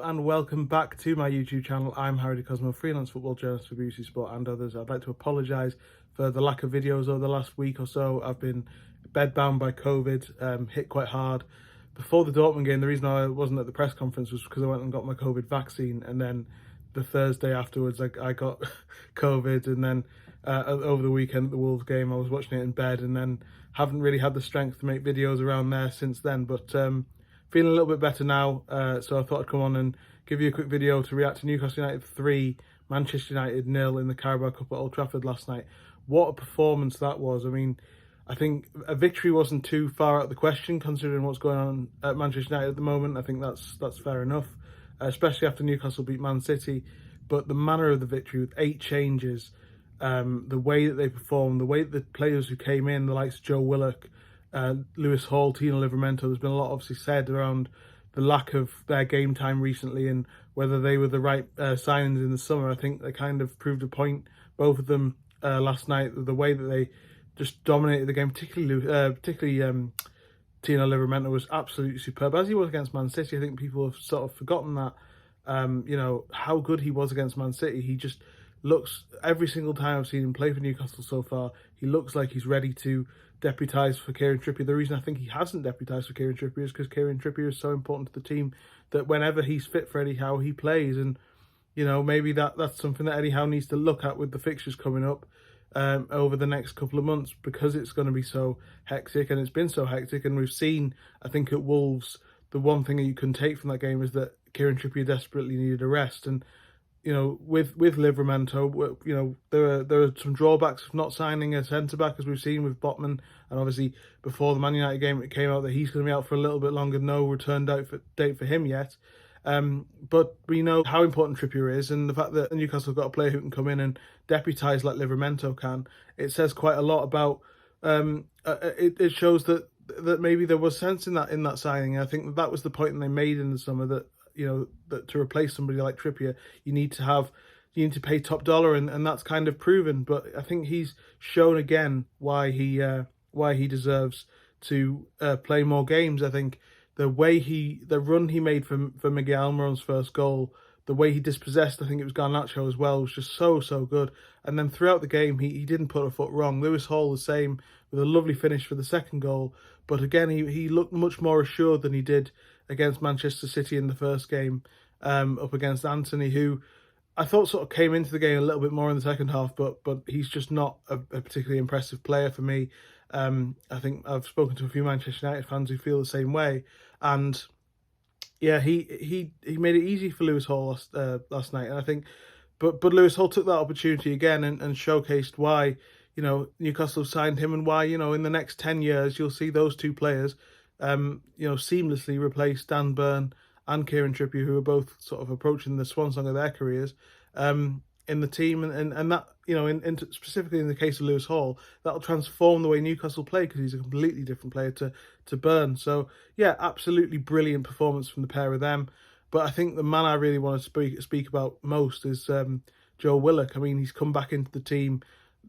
and welcome back to my YouTube channel. I'm Harry Cosmo, freelance football journalist for BBC Sport and others. I'd like to apologise for the lack of videos over the last week or so. I've been bedbound by COVID, hit quite hard. Before the Dortmund game, the reason I wasn't at the press conference was because I went and got my COVID vaccine, and then the Thursday afterwards I got COVID, and then over the weekend at the Wolves game I was watching it in bed, and then haven't really had the strength to make videos around there since then, but feeling a little bit better now, so I thought I'd come on and give you a quick video to react to Newcastle United 3, Manchester United 0 in the Carabao Cup at Old Trafford last night. What a performance that was. I mean, I think a victory wasn't too far out of the question considering what's going on at Manchester United at the moment. I think that's fair enough, especially after Newcastle beat Man City. But the manner of the victory with 8 changes, the way that they performed, the way that the players who came in, the likes of Joe Willock, Lewis Hall, Tino Livramento, there's been a lot obviously said around the lack of their game time recently and whether they were the right signings in the summer. I think they kind of proved a point, both of them last night, the way that they just dominated the game, particularly Tino Livramento was absolutely superb, as he was against Man City. I think people have sort of forgotten that, you know, how good he was against Man City. He just looks, every single time I've seen him play for Newcastle so far, he looks like he's ready to deputise for Kieran Trippier. The reason I think he hasn't deputised for Kieran Trippier is because Kieran Trippier is so important to the team that whenever he's fit for Eddie Howe, he plays. And, you know, maybe that's something that Eddie Howe needs to look at with the fixtures coming up over the next couple of months, because it's going to be so hectic, and it's been so hectic. And we've seen, I think at Wolves, the one thing that you can take from that game is that Kieran Trippier desperately needed a rest. And you know, with Livramento, you know, there are some drawbacks of not signing a centre-back, as we've seen with Botman, and obviously before the Man United game it came out that he's going to be out for a little bit longer, no return date for him yet. But we know how important Trippier is, and the fact that Newcastle have got a player who can come in and deputise like Livramento can, it says quite a lot about, it shows that maybe there was sense in that signing. I think that was the point that they made in the summer, that you know, that to replace somebody like Trippier, you need to pay top dollar, and that's kind of proven. But I think he's shown again why he deserves to play more games. I think the run he made for Miguel Almiron's first goal, the way he dispossessed, I think it was Garnacho as well, was just so good. And then throughout the game, he didn't put a foot wrong. Lewis Hall the same, with a lovely finish for the second goal. But again, he looked much more assured than he did against Manchester City in the first game, up against Anthony, who I thought sort of came into the game a little bit more in the second half, but he's just not a particularly impressive player for me. I think I've spoken to a few Manchester United fans who feel the same way, and yeah, he made it easy for Lewis Hall last night, and I think, but Lewis Hall took that opportunity again and showcased why, you know, Newcastle have signed him, and why, you know, in the next 10 years you'll see those two players you know, seamlessly replace Dan Burn and Kieran Trippier, who are both sort of approaching the swan song of their careers in the team, and that, you know, specifically in the case of Lewis Hall, that'll transform the way Newcastle play, because he's a completely different player to Burn. So yeah, absolutely brilliant performance from the pair of them. But I think the man I really want to speak about most is Joe Willock. I mean, he's come back into the team.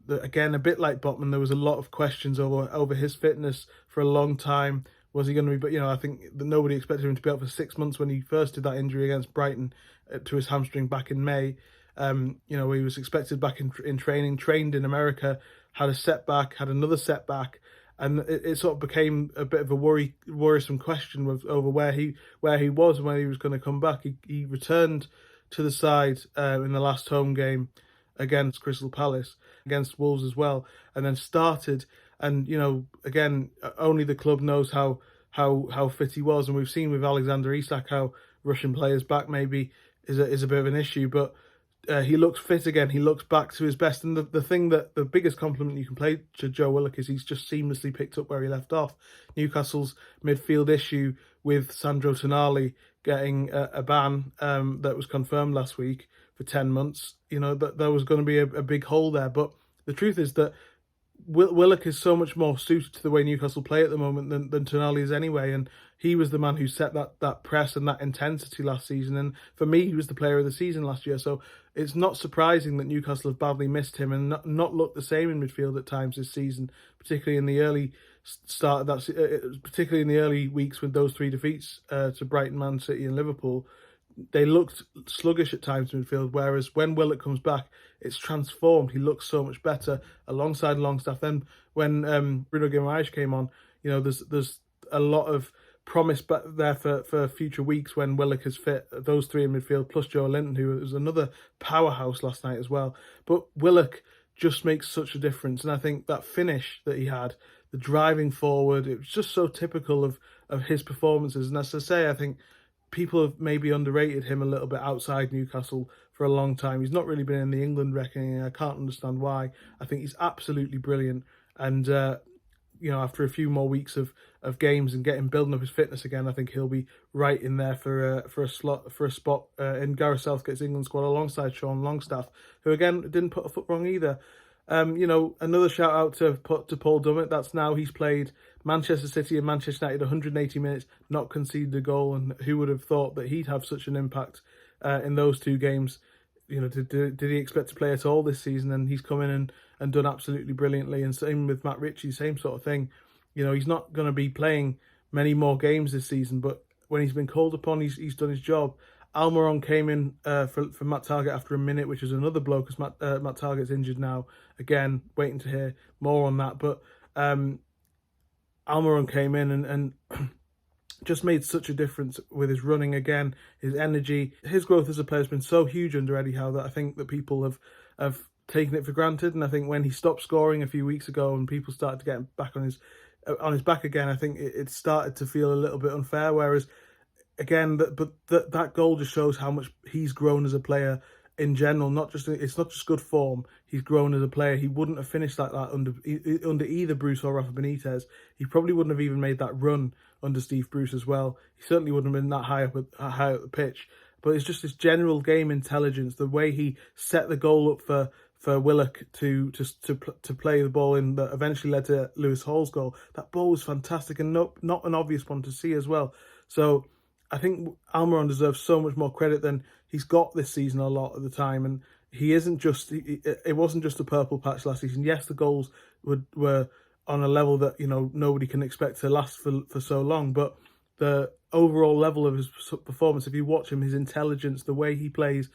Again, a bit like Botman, there was a lot of questions over his fitness for a long time. Was he going to be? But you know, I think that nobody expected him to be out for 6 months when he first did that injury against Brighton to his hamstring back in May. You know, he was expected back in training, trained in America, had a setback, had another setback, and it sort of became a bit of a worrisome question over where he was and when he was going to come back. He returned to the side in the last home game against Crystal Palace, against Wolves as well, and then started. And, you know, again, only the club knows how fit he was. And we've seen with Alexander Isak how Russian players back maybe is a bit of an issue. But he looks fit again. He looks back to his best. And the thing that the biggest compliment you can pay to Joe Willock is he's just seamlessly picked up where he left off. Newcastle's midfield issue with Sandro Tonali getting a ban that was confirmed last week for 10 months, you know, that there was going to be a big hole there. But the truth is that Willock is so much more suited to the way Newcastle play at the moment than Tonali is anyway, and he was the man who set that press and that intensity last season, and for me he was the player of the season last year. So it's not surprising that Newcastle have badly missed him and not looked the same in midfield at times this season, particularly in the early start of that, particularly in the early weeks with those 3 defeats to Brighton, Man City and Liverpool. they looked sluggish at times in midfield, whereas when Willock comes back, it's transformed. He looks so much better alongside Longstaff. Then when Bruno Guimaraes came on, there's a lot of promise back there for future weeks when Willock is fit. Those three in midfield, plus Joe Linton, who was another powerhouse last night as well. But Willock just makes such a difference, and I think that finish that he had, the driving forward, it was just so typical of his performances. And as I say, I think people have maybe underrated him a little bit outside Newcastle for a long time. He's not really been in the England reckoning. I can't understand why. I think he's absolutely brilliant. And, after a few more weeks of games and building up his fitness again, I think he'll be right in there for a spot in Gareth Southgate's England squad alongside Sean Longstaff, who again didn't put a foot wrong either. Another shout out to Paul Dummett. That's now he's played Manchester City and Manchester United 180 minutes, not conceded a goal, and who would have thought that he'd have such an impact in those two games? Did he expect to play at all this season? And he's come in and done absolutely brilliantly. And same with Matt Ritchie, same sort of thing. He's not going to be playing many more games this season, but when he's been called upon, he's done his job. Almiron came in for Matt Targett after a minute, which is another blow because Matt Targett's injured now. Again, waiting to hear more on that. But Almiron came in and just made such a difference with his running again, his energy. His growth as a player has been so huge under Eddie Howe that I think that people have taken it for granted. And I think when he stopped scoring a few weeks ago and people started to get back on his back again, I think it started to feel a little bit unfair. Whereas again, that goal just shows how much he's grown as a player in general. It's not just good form. He's grown as a player. He wouldn't have finished like that under either Bruce or Rafa Benitez. He probably wouldn't have even made that run under Steve Bruce as well. He certainly wouldn't have been that high up the pitch. But it's just his general game intelligence, the way he set the goal up for Willock to play the ball in that eventually led to Lewis Hall's goal. That ball was fantastic and not an obvious one to see as well. So I think Almiron deserves so much more credit than he's got this season a lot of the time. And he isn't just, it wasn't just a purple patch last season. Yes, the goals were on a level that, nobody can expect to last for so long. But the overall level of his performance, if you watch him, his intelligence, the way he plays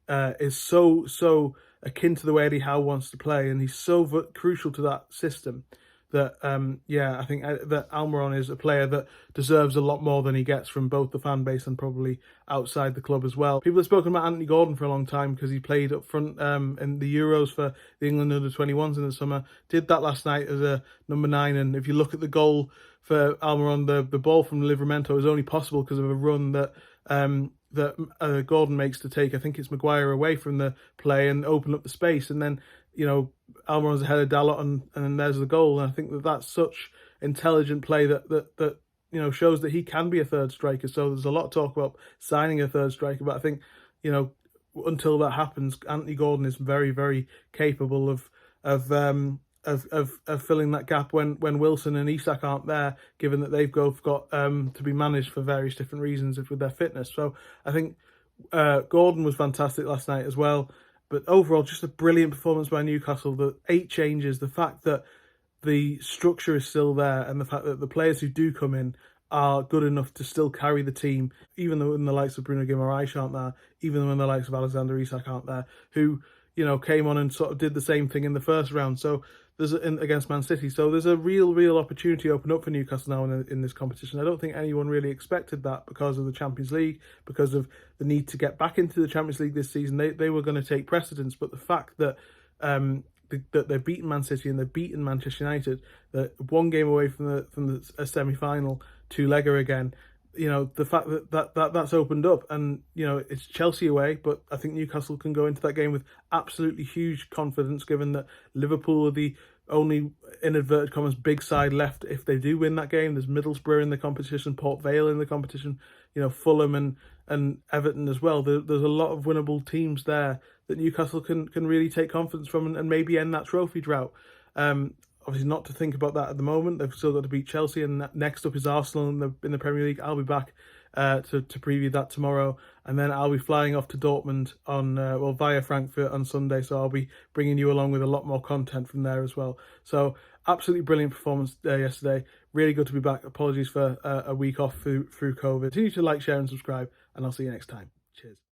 is so akin to the way Eddie Howe wants to play. And he's so crucial to that system that, I think that Almiron is a player that deserves a lot more than he gets from both the fan base and probably outside the club as well. People have spoken about Anthony Gordon for a long time because he played up front in the Euros for the England under-21s in the summer. Did that last night as a number 9, and if you look at the goal for Almiron, the ball from Livramento is only possible because of a run that Gordon makes to take, I think it's Maguire, away from the play and open up the space, and then Almiron's ahead of Dalot, and then there's the goal. And I think that's such intelligent play that shows that he can be a third striker. So there's a lot of talk about signing a third striker, but I think until that happens, Anthony Gordon is very, very capable of filling that gap when Wilson and Isak aren't there, given that they've both got to be managed for various different reasons with their fitness. So I think Gordon was fantastic last night as well. But overall, just a brilliant performance by Newcastle. The 8 changes, the fact that the structure is still there, and the fact that the players who do come in are good enough to still carry the team, even though when the likes of Bruno Guimaraes aren't there, even when the likes of Alexander Isak aren't there, who came on and sort of did the same thing in the first round. So against Man City. So there's a real opportunity open up for Newcastle now in this competition. I don't think anyone really expected that because of the Champions League, because of the need to get back into the Champions League this season. They were going to take precedence, but the fact that that they've beaten Man City and they've beaten Manchester United, that one game away from a semi-final, 2-legger again, the fact that's opened up, and it's Chelsea away, but I think Newcastle can go into that game with absolutely huge confidence, given that Liverpool are the only, in inverted commas, big side left if they do win that game. There's Middlesbrough in the competition, Port Vale in the competition, Fulham and Everton as well. There's a lot of winnable teams there that Newcastle can really take confidence from and maybe end that trophy drought. Obviously, not to think about that at the moment. They've still got to beat Chelsea, and next up is Arsenal in the Premier League. I'll be back to preview that tomorrow, and then I'll be flying off to Dortmund via Frankfurt on Sunday. So I'll be bringing you along with a lot more content from there as well. So absolutely brilliant performance there yesterday. Really good to be back. Apologies for a week off through COVID. Continue to like, share, and subscribe, and I'll see you next time. Cheers.